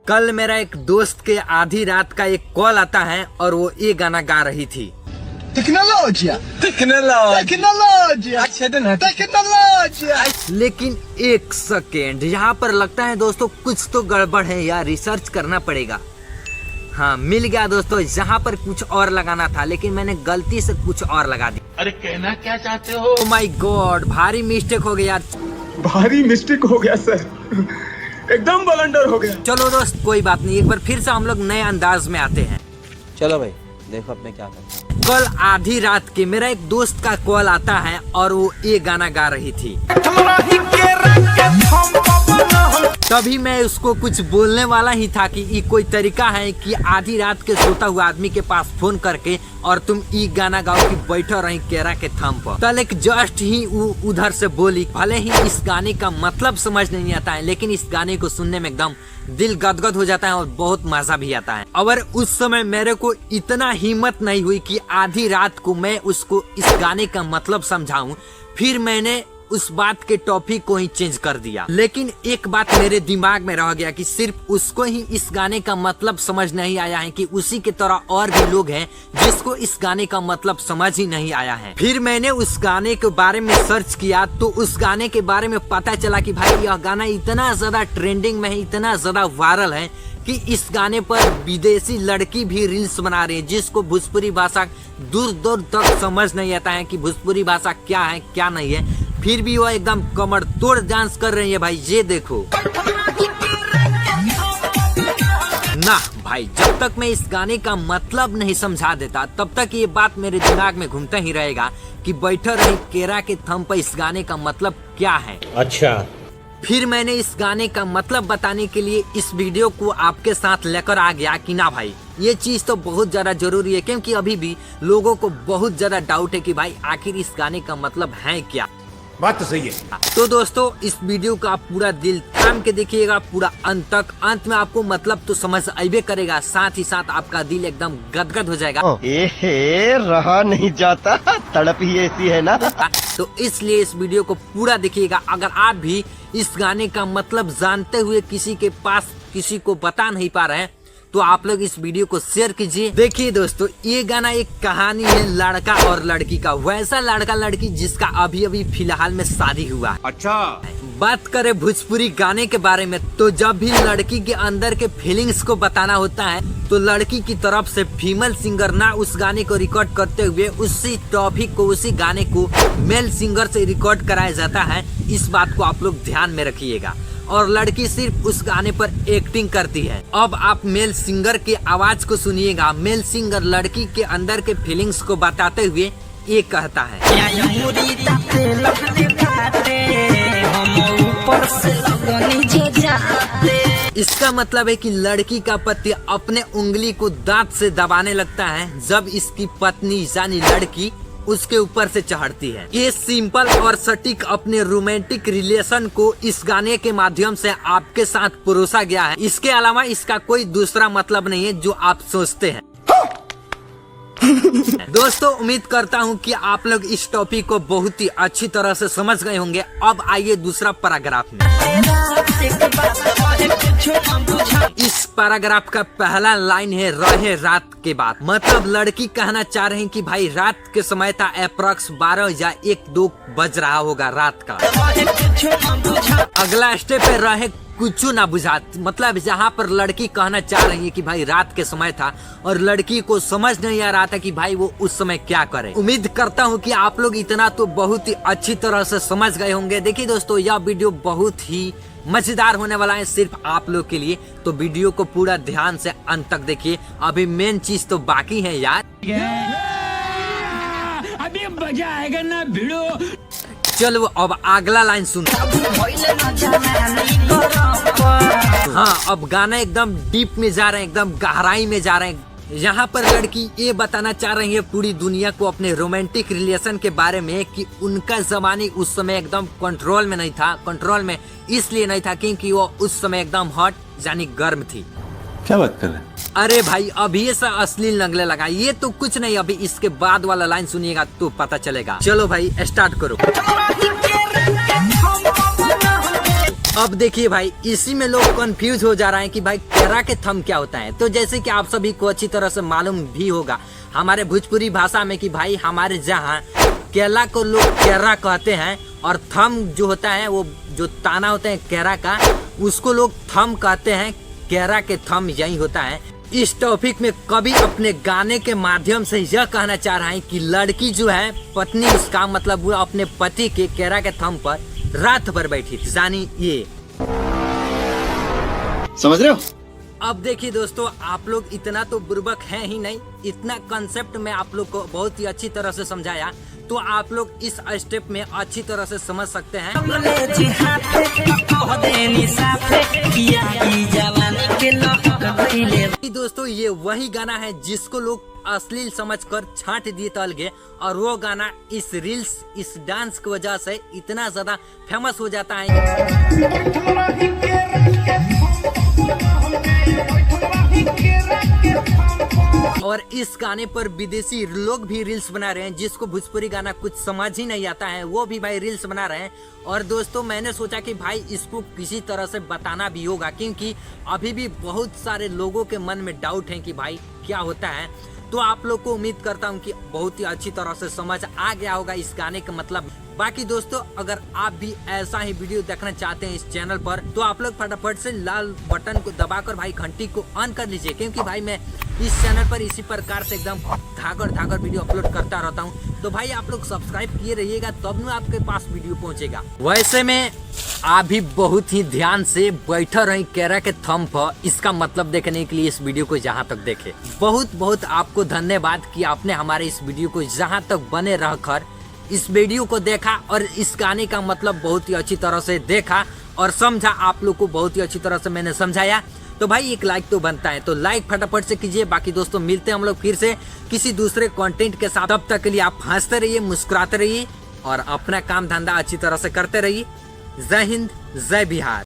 कल मेरा एक दोस्त के आधी रात का एक कॉल आता है और वो ये गाना गा रही थी। टेक्नोलॉजिया लेकिन एक सेकेंड, यहाँ पर लगता है दोस्तों कुछ तो गड़बड़ है यार, रिसर्च करना पड़ेगा। हाँ मिल गया दोस्तों, जहाँ पर कुछ और लगाना था लेकिन मैंने गलती से कुछ और लगा दी। अरे कहना क्या चाहते हो? ओह माय गॉड, भारी मिस्टेक हो गया। भारी मिस्टेक हो गया सर, एकदम ब्लंडर हो गया। चलो दोस्त कोई बात नहीं, एक बार फिर से हम लोग नए अंदाज में आते हैं। चलो भाई देखो अब मैं क्या करता हूँ। कल आधी रात के मेरा एक दोस्त का कॉल आता है और वो ये गाना गा रही थी। तभी मैं उसको कुछ बोलने वाला ही था कि ये कोई तरीका है कि आधी रात के सोता हुआ आदमी के पास फोन करके और तुम ये गाना गाओ कि बैठो रही केरा के थम पर। तलक जस्ट ही उधर से बोली, भले ही इस गाने का मतलब समझ नहीं आता है लेकिन इस गाने को सुनने में एकदम दिल गदगद हो जाता है और बहुत मजा भी आता है। और उस समय मेरे को इतना हिम्मत नहीं हुई कि आधी रात को मैं उसको इस गाने का मतलब समझाऊं। फिर मैंने उस बात के टॉपिक को ही चेंज कर दिया। लेकिन एक बात मेरे दिमाग में रह गया कि सिर्फ उसको ही इस गाने का मतलब समझ नहीं आया है कि उसी के तरह और भी लोग हैं जिसको इस गाने का मतलब समझ ही नहीं आया है। फिर मैंने उस गाने के बारे में सर्च किया तो उस गाने के बारे में पता चला कि भाई यह गाना इतना ज्यादा ट्रेंडिंग में है, इतना ज्यादा वायरल है कि इस गाने पर विदेशी लड़की भी रील्स बना रही है जिसको भोजपुरी भाषा दूर दूर तक समझ नहीं आता है कि भोजपुरी भाषा क्या है क्या नहीं है। फिर भी वो एकदम कमर तोड़ डांस कर रही है भाई, ये देखो ना भाई। जब तक मैं इस गाने का मतलब नहीं समझा देता तब तक ये बात मेरे दिमाग में घूमता ही रहेगा कि बैठो रही केरा के थम पर इस गाने का मतलब क्या है। अच्छा, फिर मैंने इस गाने का मतलब बताने के लिए इस वीडियो को आपके साथ लेकर आ गया कि ना भाई ये चीज तो बहुत ज्यादा जरूरी है, क्योंकि अभी भी लोगों को बहुत ज्यादा डाउट है कि भाई आखिर इस गाने का मतलब है क्या। बात तो सही है। तो दोस्तों इस वीडियो का आप पूरा दिल थाम के देखिएगा पूरा अंत तक। अंत में आपको मतलब तो समझ आइबे करेगा, साथ ही साथ आपका दिल एकदम गदगद हो जाएगा। रहा नहीं जाता, तड़प ही ऐसी है ना। तो इसलिए इस वीडियो को पूरा देखिएगा। अगर आप भी इस गाने का मतलब जानते हुए किसी के पास किसी को बता नहीं पा रहे हैं तो आप लोग इस वीडियो को शेयर कीजिए। देखिए दोस्तों ये गाना एक कहानी है लड़का और लड़की का, वैसा लड़का लड़की जिसका अभी अभी फिलहाल में शादी हुआ। अच्छा, बात करें भोजपुरी गाने के बारे में तो जब भी लड़की के अंदर के फीलिंग्स को बताना होता है तो लड़की की तरफ से फीमेल सिंगर ना उस गाने को रिकॉर्ड करते हुए उसी टॉपिक को उसी गाने को मेल सिंगर से रिकॉर्ड कराया जाता है। इस बात को आप लोग ध्यान में रखिएगा। और लड़की सिर्फ उस गाने पर एक्टिंग करती है। अब आप मेल सिंगर की आवाज को सुनिएगा। मेल सिंगर लड़की के अंदर के फीलिंग्स को बताते हुए ये कहता है, इसका मतलब है कि लड़की का पति अपने उंगली को दांत से दबाने लगता है जब इसकी पत्नी यानी लड़की उसके ऊपर से चढ़ती है। ये सिंपल और सटीक अपने रोमांटिक रिलेशन को इस गाने के माध्यम से आपके साथ परोसा गया है। इसके अलावा इसका कोई दूसरा मतलब नहीं है जो आप सोचते हैं। दोस्तों उम्मीद करता हूँ कि आप लोग इस टॉपिक को बहुत ही अच्छी तरह से समझ गए होंगे। अब आइए दूसरा पैराग्राफ में। इस पैराग्राफ का पहला लाइन है रहे रात के बाद। मतलब लड़की कहना चाह रही कि भाई रात के समय था, अप्रॉक्स 12 या 1-2 बज रहा होगा रात का। अगला स्टेप है रहे कुछ ना बुझा। मतलब जहाँ पर लड़की कहना चाह रही है कि भाई रात के समय था और लड़की को समझ नहीं आ रहा था कि भाई वो उस समय क्या करे। उम्मीद करता हूँ कि आप लोग इतना तो बहुत ही अच्छी तरह से समझ गए होंगे। देखिए दोस्तों यह वीडियो बहुत ही मजेदार होने वाला है सिर्फ आप लोग के लिए, तो वीडियो को पूरा ध्यान से अंत तक देखिए। अभी मेन चीज तो बाकी है यार, अभी मजा आएगा ना भिड़ो। चलो अब अगला लाइन सुनो। हाँ अब गाना एकदम डीप में जा रहे हैं, एकदम गहराई में जा रहे हैं। यहाँ पर लड़की ये बताना चाह रही है पूरी दुनिया को अपने रोमांटिक रिलेशन के बारे में कि उनका जमाने उस समय एकदम कंट्रोल में नहीं था। कंट्रोल में इसलिए नहीं था क्योंकि वो उस समय एकदम हॉट यानी गर्म थी। क्या बात कर रहे हैं? अरे भाई अभी ये सब अश्लील लगने लगा, ये तो कुछ नहीं। अभी इसके बाद वाला लाइन सुनिएगा तो पता चलेगा। चलो भाई स्टार्ट करो। अब देखिए भाई, इसी में लोग कंफ्यूज हो जा रहे हैं कि भाई केरा के थम क्या होता है। तो जैसे कि आप सभी को अच्छी तरह से मालूम भी होगा हमारे भोजपुरी भाषा में कि भाई हमारे जहाँ केला को लोग केरा कहते हैं और थम जो होता है वो जो ताना होता है केरा का उसको लोग थम कहते हैं। केरा के थम यही होता है। इस टॉपिक में कवि अपने गाने के माध्यम से यह कहना चाह रहा है कि लड़की जो है पत्नी उसका मतलब वो अपने पति के केरा के थम पर रात भर बैठी थी, यानी ये। समझ रहे हो? अब देखिए दोस्तों, आप लोग इतना तो बुर्बक है ही नहीं, इतना कंसेप्ट में आप लोग को बहुत ही अच्छी तरह से समझाया, तो आप लोग इस स्टेप में अच्छी तरह से समझ सकते हैं। दोस्तों ये वही गाना है जिसको लोग अश्लील समझकर छांट दिए तलगे, और वो गाना इस रील्स इस डांस की वजह से इतना ज्यादा फेमस हो जाता है। और इस गाने पर विदेशी लोग भी रील्स बना रहे हैं, जिसको भोजपुरी गाना कुछ समझ ही नहीं आता है वो भी भाई रील्स बना रहे हैं। और दोस्तों मैंने सोचा कि भाई इसको किसी तरह से बताना भी होगा, क्योंकि अभी भी बहुत सारे लोगों के मन में डाउट है कि भाई क्या होता है। तो आप लोग को उम्मीद करता हूँ कि बहुत ही अच्छी तरह से समझ आ गया होगा इस गाने का मतलब। बाकी दोस्तों अगर आप भी ऐसा ही वीडियो देखना चाहते हैं इस चैनल पर, तो आप लोग फटाफट से लाल बटन को दबाकर भाई घंटी को ऑन कर लीजिए, क्योंकि भाई मैं इस चैनल पर इसी प्रकार से एकदम धागर वीडियो अपलोड करता रहता हूँ। तो भाई आप लोग सब्सक्राइब किए रहिएगा, तब ना आपके पास वीडियो पहुँचेगा। वैसे में आप भी बहुत ही ध्यान से बैठे रही केरा के थम पर, इसका मतलब देखने के लिए इस वीडियो को जहाँ तक देखे बहुत बहुत आपको धन्यवाद कि आपने हमारे इस वीडियो को जहाँ तक बने रहकर इस वीडियो को देखा और इस गाने का मतलब बहुत ही अच्छी तरह से देखा और समझा। आप लोग को बहुत ही अच्छी तरह से मैंने समझाया, तो भाई एक लाइक तो बनता है, तो लाइक फटाफट से कीजिए। बाकी दोस्तों मिलते हैं हम लोग फिर से किसी दूसरे कंटेंट के साथ। तब तक के लिए आप हंसते रहिए, मुस्कुराते रहिए और अपना काम धंधा अच्छी तरह से करते रहिए। जय हिंद, जय बिहार।